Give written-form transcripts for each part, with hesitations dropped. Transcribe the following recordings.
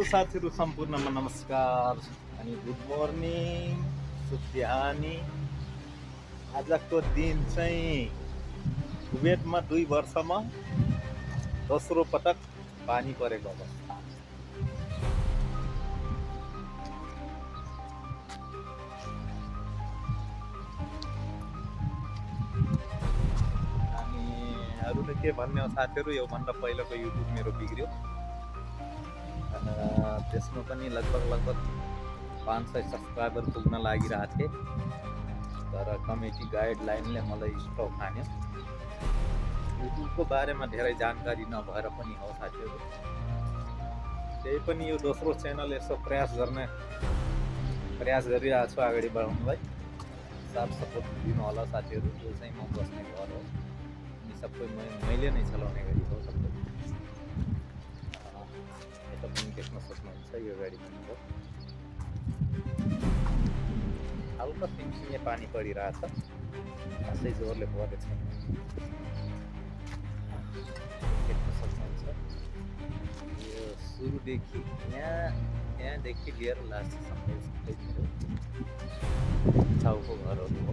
साथीहरू सम्पूर्णमा नमस्कार अनि गुड मर्निङ, शुभ बिहानी। आजको दिन चाहिँ कुवेतमा 2 वर्षमा दोस्रो पटक पानी परेको अवस्था। अनि अरूले के भन्ने हो साथीहरू, योभन्दा पहिलाको युट्युब मेरो बिग्रियो। त्यसमा पनि लगभग 500 सब्सक्राइबर पुग्न लागिरहेको थिएँ, तर कमिटी गाइडलाइनले मलाई स्टप हान्यो। युट्युबको बारेमा धेरै जानकारी नभएर पनि हो साथीहरू। त्यही पनि यो दोस्रो च्यानल यसो प्रयास गरिरहेको छु अगाडि बढाउनुलाई। साथ सपोर्ट दिनु होला साथीहरू। यो चाहिँ म बस्ने घर हो अनि सबै मैले नै चलाउने गरी हो सबै। यता पनि देख्न सक्नुहुन्छ यो गाडी पनि हो। हल्का सिमसिमे पानी परिरहेछ, खासै जोरले परेको छैन। देख्न सक्नुहुन्छ यो सुरुदेखि यहाँदेखि लिएर लास्टसम्म सबै मेरो छाउको घरहरू हो।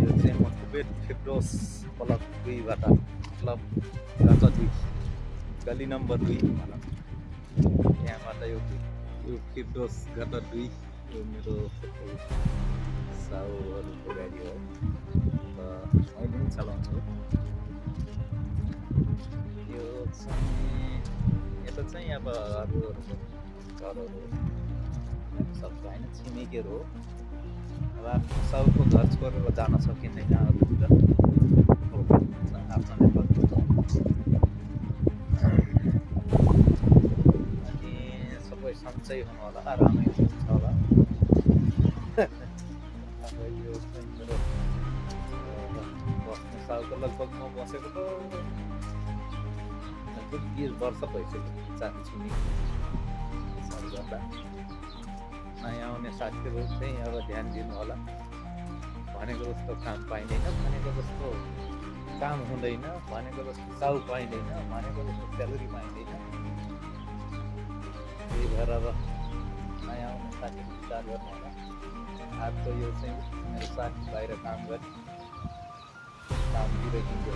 यो चाहिँ म कुवेत फिर्दौस क्लब 2बाट क्लब गत 2 गली नम्बर 2 भनौँ। यहाँबाट यो फिर्दौस गत 2 यो मेरो साउहरूको गाडी हो र मैले पनि चलाउँछु। यो चाहिँ यता चाहिँ अब अरूहरूको घरहरू सबको होइन, छिमेकीहरू हो। अब आफ्नो साउको घर छोडेर जान सकिँदैन अरूतिर, आफ्नो नेपालको। अनि सबै सन्चै हुनु होला, आरामै हुनुहुन्छ होला। अब यो चाहिँ मेरो बस्ने सालको लगभग म बसेको त लगभग 20 वर्ष भइसक्यो जाने छुनी। त्यसरी गर्दा नयाँ आउने साथीहरू चाहिँ अब ध्यान दिनु होला। भनेको जस्तो काम पाइँदैन, भनेको जस्तो काम हुँदैन, भनेको जस्तो साउ पाइँदैन, भनेको जस्तो स्यालेरी पाइँदैन। त्यही भएर अब नयाँ आउने साथीहरू विचार गर्नु होला। आजको यो चाहिँ मेरो साथी बाहिर काम गरे, काम दिएर हिँड्यो।